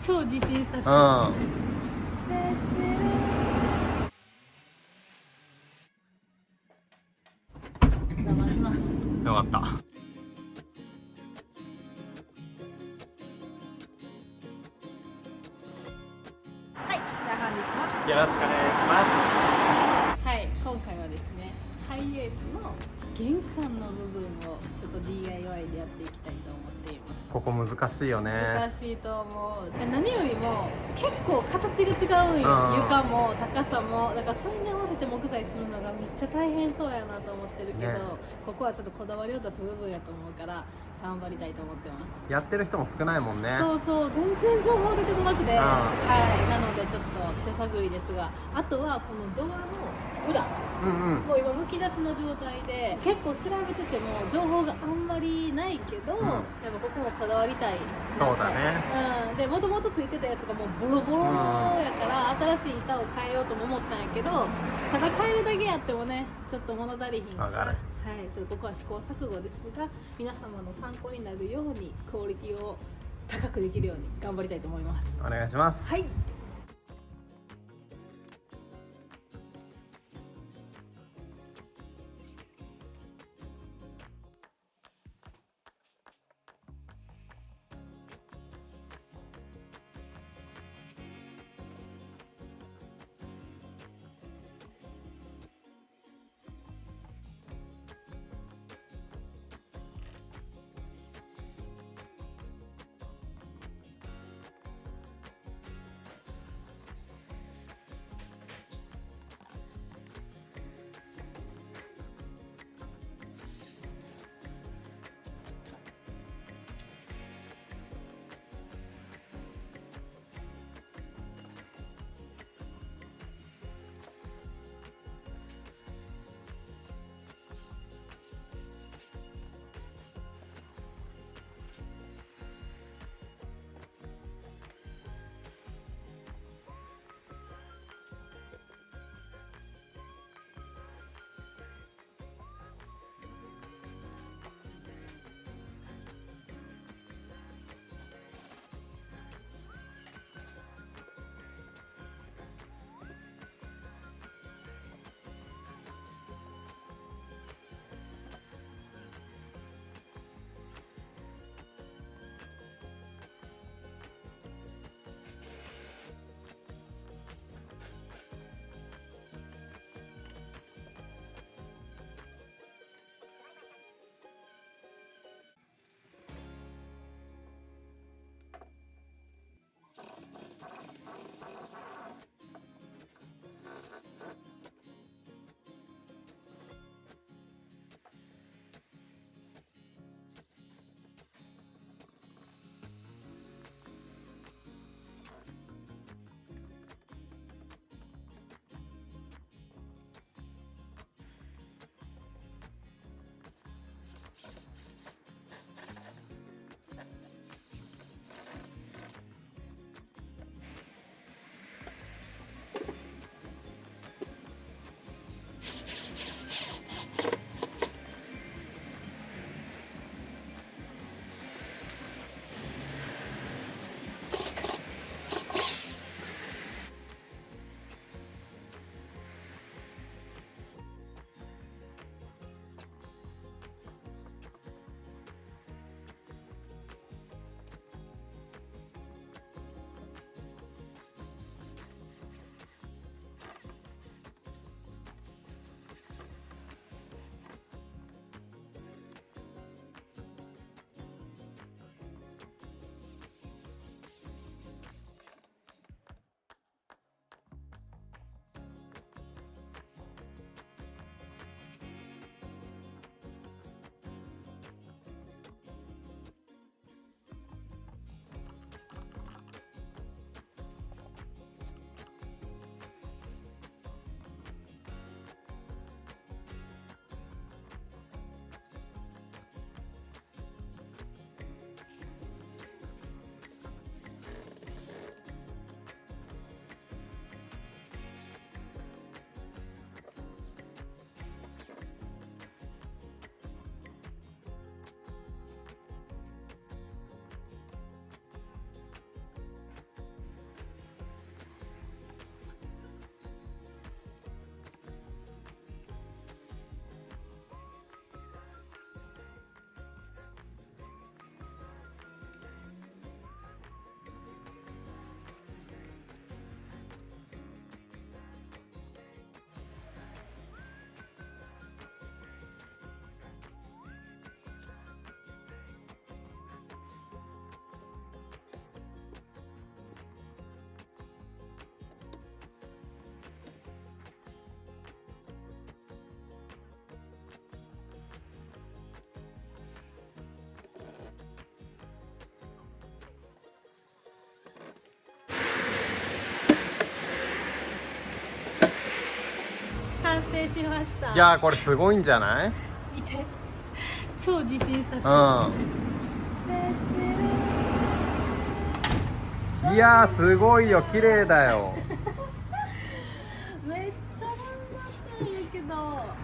超自信させて、うん。頑張ります。よかった。はい、じゃあ本日はよろしくお願いしまはい、今回はですね、ハイエースの玄関の部分をちょっと DIY でやっていきたいと思っています。す。ここ難しいよね。難しいと思う。何よりも結構形が違うんよ、床も高さも。だからそれに合わせて木材するのがめっちゃ大変そうやなと思ってるけど、ね、ここはちょっとこだわりを出す部分やと思うから頑張りたいと思ってます。やってる人も少ないもんね。そうそう、全然情報出てこなくて、はい、なのでちょっと手探りですが、あとはこのドアの裏、もう今むき出しの状態で、結構調べてても情報があんまりないけど、やっぱここもこだわりたい。そうだね。でもともとついてたやつがもうボロボロやから、新しい板を変えようとも思ったんやけど、ただ変えるだけやってもね、ちょっと物足りひんから、はい、ちょっとここは試行錯誤ですが、皆様の参考になるようにクオリティを高くできるように頑張りたいと思います。お願いします。はい。成しました。いやーこれすごいんじゃない？見て、超自信作。いやーすごいよ、綺麗だよ。めっちゃ頑張ったんやけど、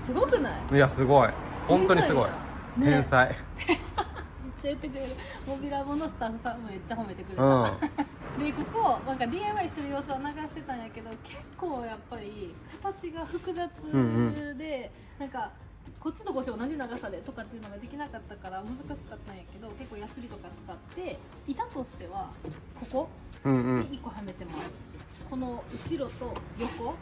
すごくない？いやすごい、本当にすごい、天才。めっちゃ言ってくれる。モビラボのスタッフさんもめっちゃ褒めてくれた。でここなんか DIY する様子を流してたんやけど、結構やっぱり形が複雑で、なんかこっちとこっち同じ長さでとかっていうのができなかったから難しかったんやけど、結構ヤスリとか使って板としてはここに1個はめてます。この後ろと横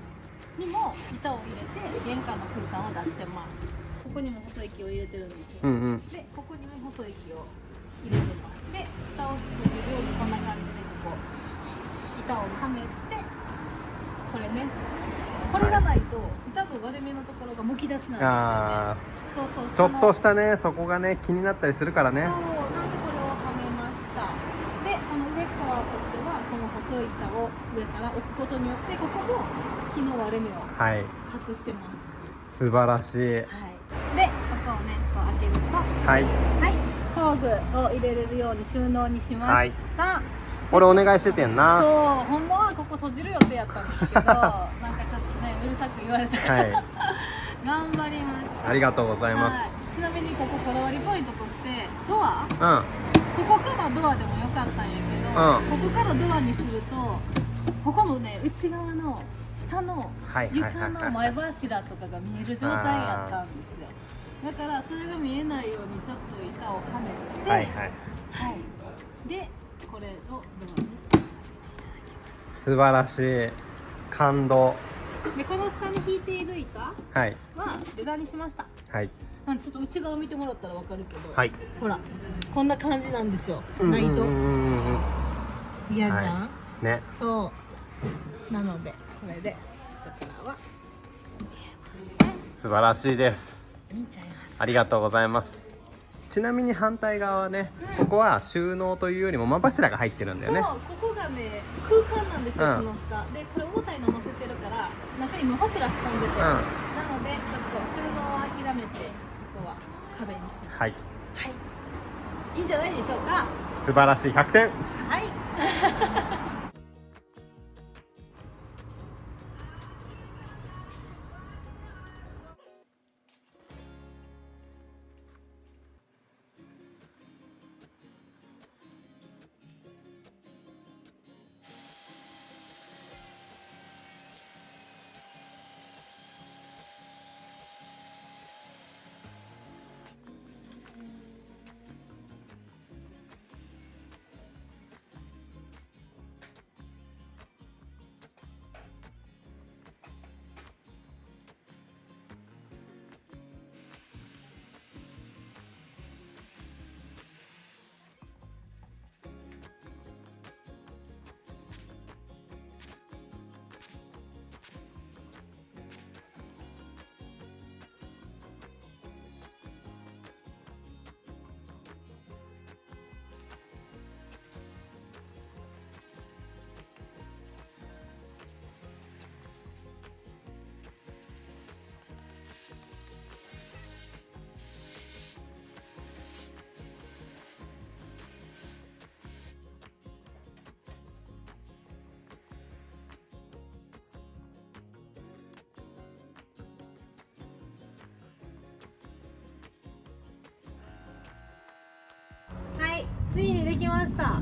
にも板を入れて玄関の空間を出してます。ここにも細い木を入れてるんですよ。でここにも細い木を入れてます。で蓋を閉じるようにこんな感じでここ板をはめて、これね、これがないと板の割れ目のところがむき出しなんですよね。そうそう、ちょっとしたね、そこがね気になったりするからね。そうなんでこれをはめました。でこの上側としてはこの細い板を上から置くことによって、ここも木の割れ目を隠してます。素晴らしい。でここをねこう開けると、工具を入れれるように収納にしました。これお願いしててんな。そう、ほんまはここ閉じる予定やったんですけどなんかちょっとねうるさく言われたから、頑張りました。ありがとうございます。ちなみにこここだわりポイントとしてドア、ここからドアでもよかったんやけど、ここからドアにするとここのね内側の下の床の前柱とかが見える状態やったんですよ。だからそれが見えないようにちょっと板をはめて、でこれをドアにさせていただきます。素晴らしい、感動。でこの下に引いている板はレザーにしました。ちょっと内側見てもらったら分かるけど、ほらこんな感じなんですよ。ないと嫌じゃんね。そうなのでこれで下からは素晴らしいです。いいんちゃいます。ありがとうございます。ちなみに反対側はね、ここは収納というよりも間柱が入ってるんだよね。そう、ここがね空間なんですよ、この下で。これ重たいの乗せてるから中に間柱仕込んでて、なのでちょっと収納を諦めてここは壁にします。いいんじゃないでしょうか。素晴らしい、100点。ついにできました。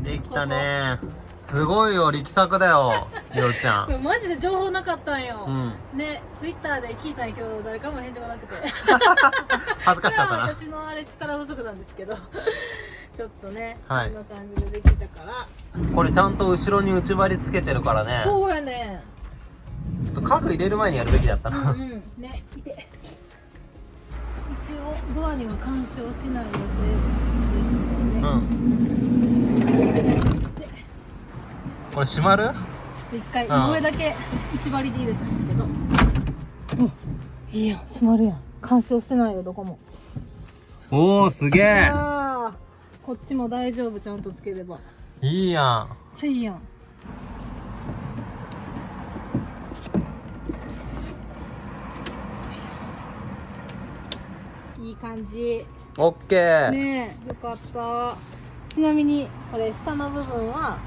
できたね。すごいよ、力作だよ、りょうちゃん。これマジで情報なかったんよ。ね、ツイッターで聞いたんやけど誰からも返事がなくて恥ずかしかったな。私のあれ力不足なんですけどちょっとね、こんな感じでできたから。これちゃんと後ろに内張りつけてるからね。そうやね。ちょっと家具入れる前にやるべきだったな。ね、見て。一応ドアには干渉しない予定ですので、これ閉まる？ちょっと一回上だけ内張りで入れたんやけど、いいやん、閉まるやん。干渉してないよ、どこも。おお、すげえ。こっちも大丈夫、ちゃんとつければ。いいやん。めっちゃいいやん。い感じ。オッケー。ねえ、よかった。ちなみにこれ下の部分は、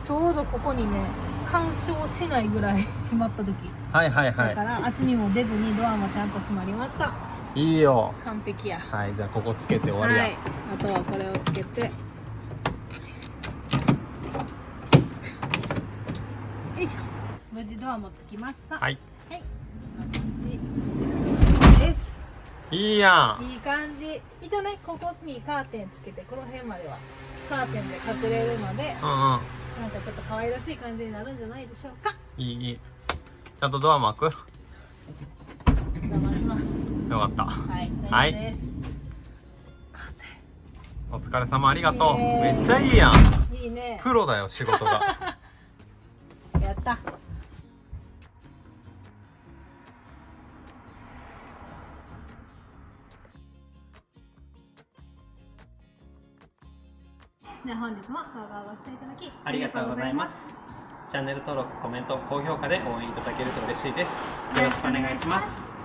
ちょうどここにね干渉しないぐらい閉まった時、はいはいはい。だから厚みも出ずにドアもちゃんと閉まりました。いいよ。完璧や。はい、じゃあここつけて終わりや。はい、あとはこれをつけて、よいしょ。無事ドアもつきました。はい。はい、こんな感じです。いいやん。いい感じ。一応ね、ここにカーテンつけて、この辺まではカーテンで隠れるので、うんうん。なんかちょっと可愛らしい感じになるんじゃないでしょうか。いい。ちゃんとドアも開く？黙ります。よかった。はい、は大丈夫です。い。完成。お疲れ様、ありがとう。イエーイめっちゃいいやん。いいね。プロだよ、仕事が。やった。では本日も動画をご視聴いただきありがとうございます。チャンネル登録、コメント、高評価で応援いただけると嬉しいです。よろしくお願いします。